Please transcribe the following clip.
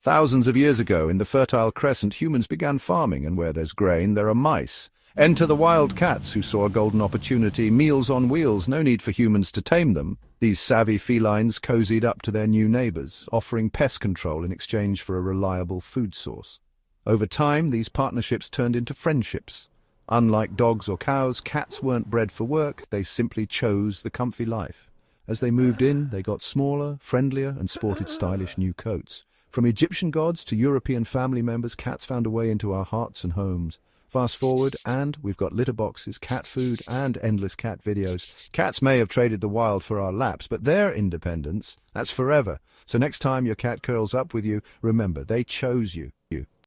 Thousands of years ago, in the Fertile Crescent, humans began farming, and where there's grain, there are mice. Enter the wild cats, who saw a golden opportunity, meals on wheels, no need for humans to tame them. These savvy felines cozied up to their new neighbors, offering pest control in exchange for a reliable food source. Over time, these partnerships turned into friendships. Unlike dogs or cows, cats weren't bred for work, they simply chose the comfy life. As they moved in, they got smaller, friendlier, and sported stylish new coats. From Egyptian gods to European family members, cats found a way into our hearts and homes. Fast forward, and we've got litter boxes, cat food, and endless cat videos. Cats may have traded the wild for our laps, but their independence, that's forever. So next time your cat curls up with you, remember, they chose you.